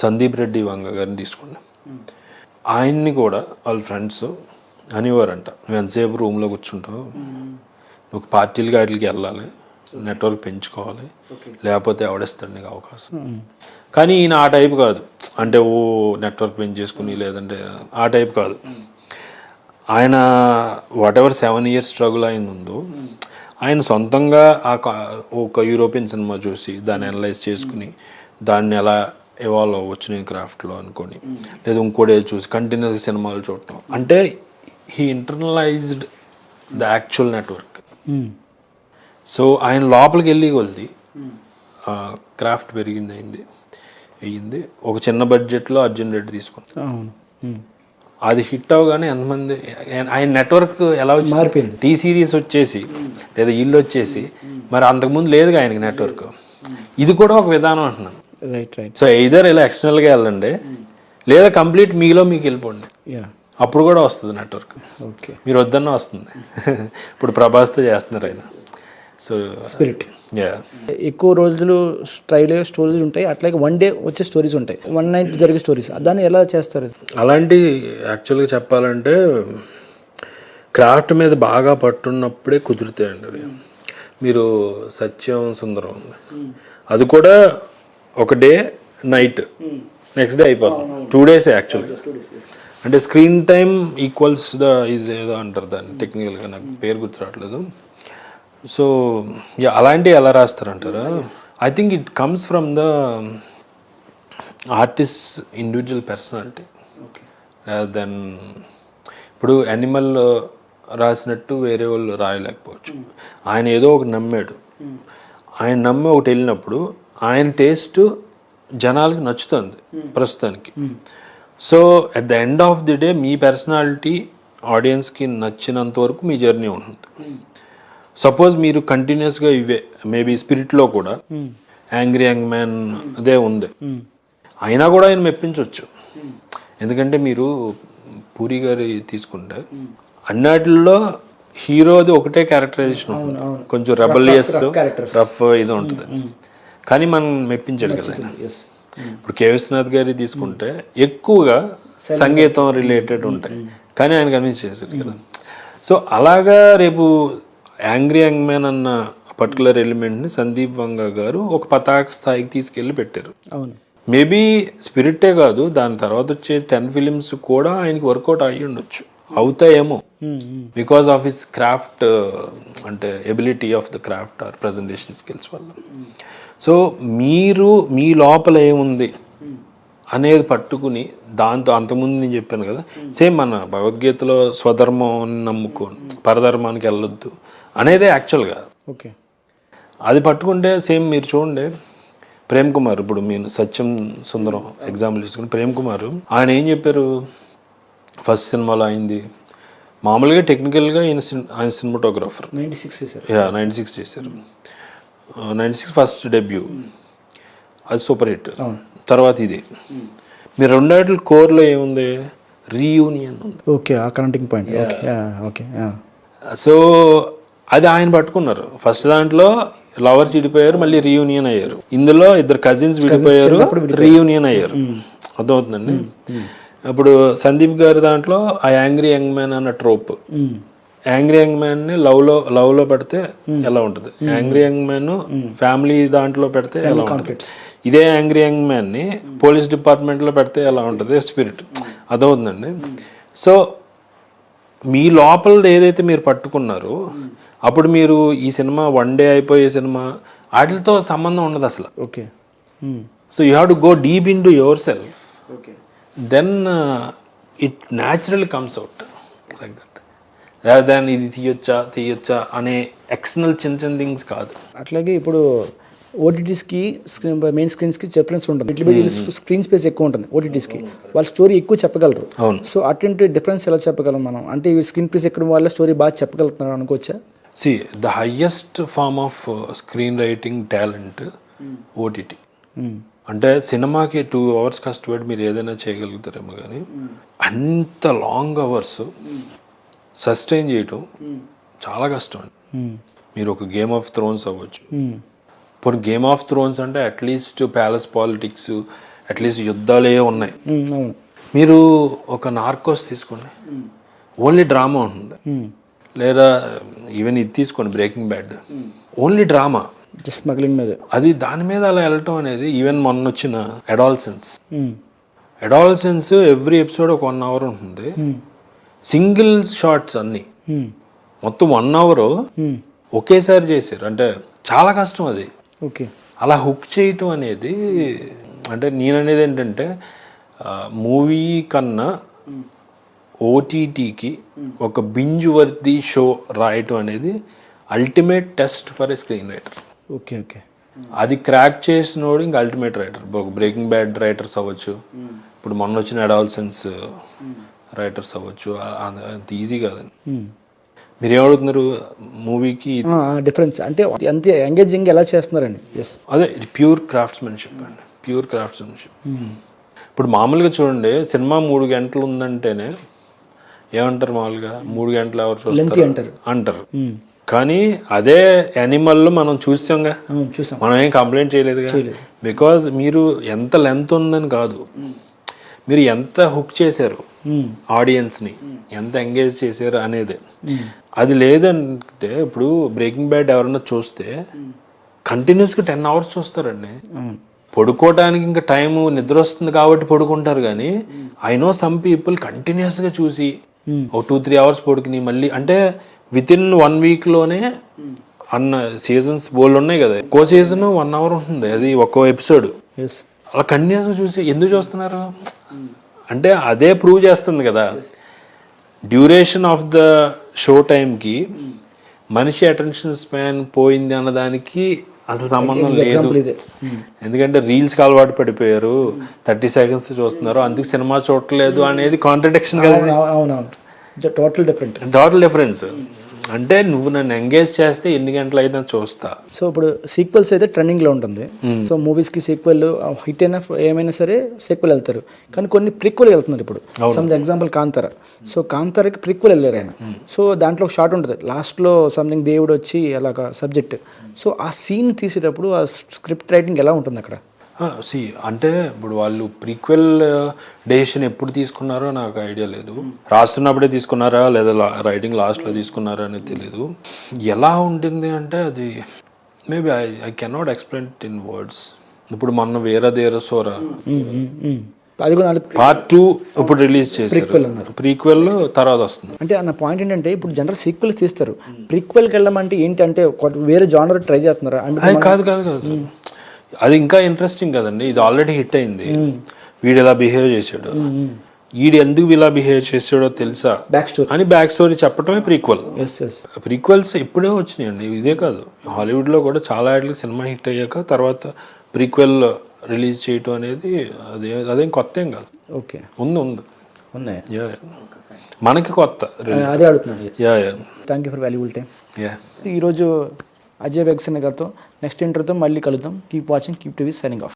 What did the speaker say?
సందీప్ రెడ్డి వంగ గారిని తీసుకున్నాం. ఆయన్ని కూడా వాళ్ళ ఫ్రెండ్స్ అనేవారంట, నువ్వు ఎంతసేపు రూమ్లో కూర్చుంటావు, నువ్వు పార్టీలకి వాటికి వెళ్ళాలి, నెట్వర్క్ పెంచుకోవాలి, లేకపోతే ఎవడేస్తాడు నీకు అవకాశం. కానీ ఈయన ఆ టైప్ కాదు, అంటే ఓ నెట్వర్క్ పెంచేసుకుని లేదంటే ఆ టైప్ కాదు. ఆయన వాట్ ఎవర్ 7 years స్ట్రగుల్ ఆయన ఉందో, ఆయన సొంతంగా ఒక యూరోపియన్ సినిమా చూసి దాన్ని అనలైజ్ చేసుకుని దాన్ని ఎలా ఎవాల్వ్ అవ్వచ్చు నేను క్రాఫ్ట్లో అనుకొని, లేదా ఇంకోటి చూసి కంటిన్యూస్ సినిమాలు చూడటం, అంటే he internalised the actual network. So ఆయన లోపలికి వెళ్ళి కొద్ది క్రాఫ్ట్ పెరిగింది అయ్యింది. ఒక చిన్న బడ్జెట్లో అర్జున్ రెడ్డి తీసుకున్నాం, అది హిట్ అవగానే ఎంతమంది ఆయన నెట్వర్క్ ఎలా వచ్చి టీ సిరీస్ వచ్చేసి లేదా ఇల్లు వచ్చేసి, మరి అంతకుముందు లేదుగా ఆయనకి నెట్వర్క్. ఇది కూడా ఒక విధానం అంటున్నాను. సో ఎయిదర్ ఇలా ఎక్స్టర్నల్గా వెళ్ళండి, లేదా కంప్లీట్ మీకు వెళ్ళిపోండి, అప్పుడు కూడా వస్తుంది నెట్వర్క్. మీరు వద్దన్నా వస్తుంది. ఇప్పుడు ప్రభాస్తో చేస్తున్నారు ఆయన. సో స్పిరిట్ ఎక్కువ రోజులు ట్రైల్ స్టోరీస్ ఉంటాయి, అట్లాగే 1 day వచ్చే స్టోరీస్ ఉంటాయి, 1 night జరిగే స్టోరీస్. దాన్ని ఎలా చేస్తారు? అలాంటి యాక్చువల్గా చెప్పాలంటే క్రాఫ్ట్ మీద బాగా పట్టున్నప్పుడే కుదురుతాయండి అవి. మీరు సత్యం సుందరం ఉంది, అది కూడా ఒక డే నైట్, నెక్స్ట్ డే అయిపోతుంది. 2 days యాక్చువల్గా. అంటే స్క్రీన్ టైమ్ ఈక్వల్స్ ఇది ఏదో అంటారు దాన్ని టెక్నికల్గా, నాకు పేరు గుర్తు రావట్లేదు. సో అలాంటివి ఎలా రాస్తారంటారా? I think it comes from the artist individual personality rather than, ఇప్పుడు యానిమల్ రాసినట్టు వేరే వాళ్ళు రాయలేకపోవచ్చు. ఆయన ఏదో ఒకటి నమ్మాడు, ఆయన నమ్మి ఒకటి వెళ్ళినప్పుడు ఆయన టేస్ట్ జనాలకి నచ్చుతుంది ప్రస్తుతానికి. So at the end of the day me personality ఆడియన్స్కి నచ్చినంత వరకు మీ జర్నీ ఉంటుంది. సపోజ్ మీరు కంటిన్యూస్గా ఇవే, మేబీ స్పిరిట్లో కూడా యాంగ్రీ యంగ్ మ్యాన్ అదే ఉంది, అయినా కూడా ఆయన మెప్పించవచ్చు. ఎందుకంటే మీరు పూరి గారి తీసుకుంటే అన్నిటిలో హీరోది ఒకటే క్యారెక్టరైజేషన్ ఉంటుంది, కొంచెం రెబలియస్ రఫ్ ఇది ఉంటుంది, కానీ మనం మెప్పించాడు కదా. ఇప్పుడు కే విశ్వనాథ్ గారి తీసుకుంటే ఎక్కువగా సంగీతం రిలేటెడ్ ఉంటాయి, కానీ ఆయన కన్విన్స్ చేశారు కదా. సో అలాగా రేపు యాంగ్రీ యంగ్ మ్యాన్ అన్న పర్టికులర్ ఎలిమెంట్ని సందీప్ వంగ గారు ఒక పతాక స్థాయికి తీసుకెళ్ళి పెట్టారు. మేబీ స్పిరిటే కాదు, దాని తర్వాత వచ్చే 10 films కూడా ఆయనకి వర్కౌట్ అయ్యి ఉండొచ్చు, అవుతాయేమో, బికాస్ ఆఫ్ హిస్ క్రాఫ్ట్, అంటే ability of the craft or presentation skills వల్ల. సో మీరు మీ లోపల ఏముంది అనేది పట్టుకుని దాంతో, అంతకుముందు నేను చెప్పాను కదా, సేమ్ మన భగవద్గీతలో స్వధర్మం నమ్ముకో పరధర్మానికి వెళ్ళొద్దు అనేదే యాక్చువల్గా. ఓకే, అది పట్టుకుంటే సేమ్ మీరు చూడండి ప్రేమ్ కుమార్, ఇప్పుడు మీరు సత్యం సుందరం ఎగ్జాంపుల్ తీసుకుని ప్రేమ్ కుమార్ ఆయన ఏం చెప్పారు ఫస్ట్ సినిమాలో అయింది, మామూలుగా టెక్నికల్గా ఆయన సినిమాటోగ్రాఫర్ 96 చేశారు. 96 ఫస్ట్ డెబ్యూ, అది సూపర్ హిట్. తర్వాత ఇది మీరు రెండేట్ల కోర్లో ఏముంది, రీయూనియన్ ఉంది. ఓకే, ఆ కనెక్టింగ్ పాయింట్. ఓకే, సో అది ఆయన పట్టుకున్నారు. ఫస్ట్ దాంట్లో లవర్స్ విడిపోయారు, మళ్ళీ రీయూనియన్ అయ్యారు. ఇందులో 2 cousins విడిపోయారు, రీయూనియన్ అయ్యారు. అర్థమవుతుందండి. ఇప్పుడు సందీప్ గారి దాంట్లో ఆ యాంగ్రీ యంగ్ మ్యాన్ అన్న ట్రోప్, యాంగ్రీ యంగ్ మ్యాన్ ని లవ్ లో పెడితే ఎలా ఉంటుంది, యాంగ్రీ యంగ్ మ్యాన్ ఫ్యామిలీ దాంట్లో పెడితే ఎలా ఉంటుంది, ఇదే యాంగ్రీ యంగ్ మ్యాన్ ని పోలీస్ డిపార్ట్మెంట్ లో పెడితే ఎలా ఉంటుంది, స్పిరిట్. అర్థమవుతుందండి. సో మీ లోపలది ఏదైతే మీరు పట్టుకున్నారో, అప్పుడు మీరు ఈ సినిమా 1 day అయిపోయే సినిమా వాటితో సంబంధం ఉండదు అసలు. Okay, so you have to go deep into your self, then it natural comes out like that, rather than ఇది తీయొచ్చా అనే ఎక్స్టర్నల్ చిన్న థింగ్స్ కాదు. అట్లాగే ఇప్పుడు ఓటీటీస్కి మెయిన్ స్క్రీన్స్కి చెప్పలేన్స్ ఉంటుంది, స్క్రీన్ స్పేస్ ఎక్కువ ఉంటుంది ఓటీటీస్కి, వాళ్ళ స్టోరీ ఎక్కువ చెప్పగలరు. సో అటువంటి డిఫరెన్స్ ఎలా చెప్పగలం మనం, అంటే స్క్రీన్ స్పేస్ ఎక్కడ వాళ్ళ స్టోరీ బాగా చెప్పగలుగుతున్నారు అనుకోవచ్చా? See, the highest form of screenwriting talent OTT. అంటే సినిమాకి 2 hours కష్టపడి మీరు ఏదైనా చేయగలుగుతారేమో, కానీ అంత లాంగ్ అవర్స్ సస్టైన్ చేయటం చాలా కష్టం అండి. మీరు ఒక గేమ్ ఆఫ్ థ్రోన్స్ అవ్వచ్చు, ఇప్పుడు గేమ్ ఆఫ్ థ్రోన్స్ అంటే అట్లీస్ట్ ప్యాలెస్ పాలిటిక్స్, అట్లీస్ట్ యుద్ధాలు ఏ ఉన్నాయి. అవును. మీరు ఒక నార్కోస్ తీసుకోండి, ఓన్లీ డ్రామా ఉంటుంది. లేదా ఈవెన్ ఇది తీసుకోండి, breaking bad, only drama, just smuggling మీద. అది దాని మీద అలా వెళ్ళటం అనేది. ఈవెన్ మొన్న వచ్చిన అడాల్సెన్స్ ఎవ్రీ ఎపిసోడ్ ఒక 1 hour ఉంటుంది, సింగిల్ షాట్స్ అన్ని, మొత్తం 1 hour ఒకేసారి చేశారు. అంటే చాలా కష్టం అది. ఓకే. అలా హుక్ చేయటం అనేది, అంటే నేననేది ఏంటంటే మూవీ కన్నా ఓటీటీకి ఒక బింజ్ వర్ది షో రాయటం అనేది ultimate test for a screen writer. Okay. Okay. అది క్రాక్ చేసినోడు ఇంకా ultimate writer. Breaking bad writers అవ్వచ్చు, ఇప్పుడు మొన్న వచ్చిన అడాల్సెన్స్ రైటర్స్ అవ్వచ్చు, అంత ఈజీ కాదండి. మీరు ఏమడుగుతున్నారు మూవీకి డిఫరెన్స్ అంటే అంతే ఎంగేజింగ్ ఎలా చేస్తున్నారండి? అదే ప్యూర్ క్రాఫ్ట్స్మెన్షిప్ అండి, ప్యూర్ క్రాఫ్ట్స్మెన్షిప్. ఇప్పుడు మామూలుగా చూడండి, సినిమా 3 గంటలు ఉందంటేనే ఏమంటారు, మామూలుగా 3 గంటలు ఎవరు చూస్తారు అంటారు. కానీ అదే యానిమల్లో మనం చూసాం, మనం ఏం కంప్లైంట్ చేయలేదుగా. బికాజ్ మీరు ఎంత లెంత్ ఉందని కాదు, మీరు ఎంత హుక్ చేశారు ఆడియన్స్ని, ఎంత ఎంగేజ్ చేశారు అనేది. అది లేదంటే ఇప్పుడు బ్రేకింగ్ బ్యాడ్ ఎవరన్నా చూస్తే కంటిన్యూస్గా 10 hours చూస్తారండి. పడుకోవడానికి ఇంకా టైం, నిద్ర వస్తుంది కాబట్టి పడుకుంటారు. కానీ ఐ నో సమ్ పీపుల్ కంటిన్యూస్గా చూసి ఒక 2-3 hours పడుకుని మళ్ళీ, అంటే విత్ ఇన్ 1 weekలోనే అన్న సీజన్స్ బోల్డ్ ఉన్నాయి కదా. ఒక్కో సీజన్ 1 hour ఉంటుంది, అది ఒక్కో ఎపిసోడ్. అలా కంటిన్యూస్గా చూసి ఎందుకు చూస్తున్నారు అంటే అదే ప్రూవ్ చేస్తుంది కదా, డ్యూరేషన్ ఆఫ్ ద షో టైంకి మనిషి అటెన్షన్ స్పాన్ పోయింది అన్నదానికి అసలు సంబంధం లేదు. ఎందుకంటే రీల్స్కి అలవాటు పడిపోయారు, 30 seconds చూస్తున్నారు, అందుకు సినిమా చూడట్లేదు అనేది కాంట్రడిక్షన్ కదా. Total difference. అంటే నువ్వు నన్ను ఎంగేజ్ చేస్తే ఎన్ని గంటలు అయితే చూస్తా. సో ఇప్పుడు సీక్వెల్స్ అయితే ట్రెండింగ్ లో ఉంటుంది. సో మూవీస్ కి సీక్వెల్ హిట్ అయినా ఏమైనా సరే సీక్వెల్ వెళ్తారు, కానీ కొన్ని ప్రిక్వెల్ వెళ్తున్నారు. ఇప్పుడు సమ్ ఎగ్జాంపుల్ కాంతార. సో కాంతారకి ప్రిక్వెల్ వెళ్ళారు ఆయన. సో దాంట్లో ఒక షార్ట్ ఉంటుంది లాస్ట్ లో, సంథింగ్ దేవుడు వచ్చి అలాగా సబ్జెక్ట్. సో ఆ సీన్ తీసేటప్పుడు ఆ స్క్రిప్ట్ రైటింగ్ ఎలా ఉంటుంది అక్కడ? అంటే ఇప్పుడు వాళ్ళు ప్రీక్వెల్ డెసిషన్ ఎప్పుడు తీసుకున్నారో నాకు ఐడియా లేదు. రాస్తున్నప్పుడే తీసుకున్నారా లేదా రైటింగ్ లాస్ట్లో తీసుకున్నారా అనేది తెలియదు. ఎలా ఉంటుంది అంటే అది maybe I cannot explain it in words. ఇప్పుడు మొన్న వేరే సోరా Part 2 ఇప్పుడు రిలీజ్ చేశారు, ప్రీక్వెల్ తర్వాత వస్తుంది. అంటే నా పాయింట్ ఏంటంటే ఇప్పుడు జనరల్ సీక్వెల్ తీస్తారు, ప్రీక్వెల్కి వెళ్ళమంటే ఏంటంటే వేరే జానర్ ట్రై చేస్తున్నారా? కాదు, అది ఇంకా ఇంట్రెస్టింగ్ కదండి. ఇది ఆల్రెడీ హిట్ అయింది, వీడు ఎలా బిహేవ్ చేశాడు, వీడు ఎందుకు ఇలా బిహేవ్ చేసాడో తెలుసా అని బ్యాక్ స్టోరీ చెప్పడమే ప్రీక్వెల్. ప్రీక్వెల్స్ ఇప్పుడే వచ్చినాయండి, ఇదే కాదు, హాలీవుడ్లో కూడా చాలా వాటికి సినిమా హిట్ అయ్యాక తర్వాత ప్రీక్వెల్ రిలీజ్ చేయటం అనేది అదేం కొత్త ఏం కాదు. ఓకే, ఉంది మనకి కొత్త. అదే అడుగుతున్నాను. Thank you for valuable time. ఈరోజు అజయ్ వెగ్సన్ గారితో నెక్స్ట్ ఇంటర్వ్యూతో మళ్ళీ కలుద్దాం. Keep watching, keep TV, signing off.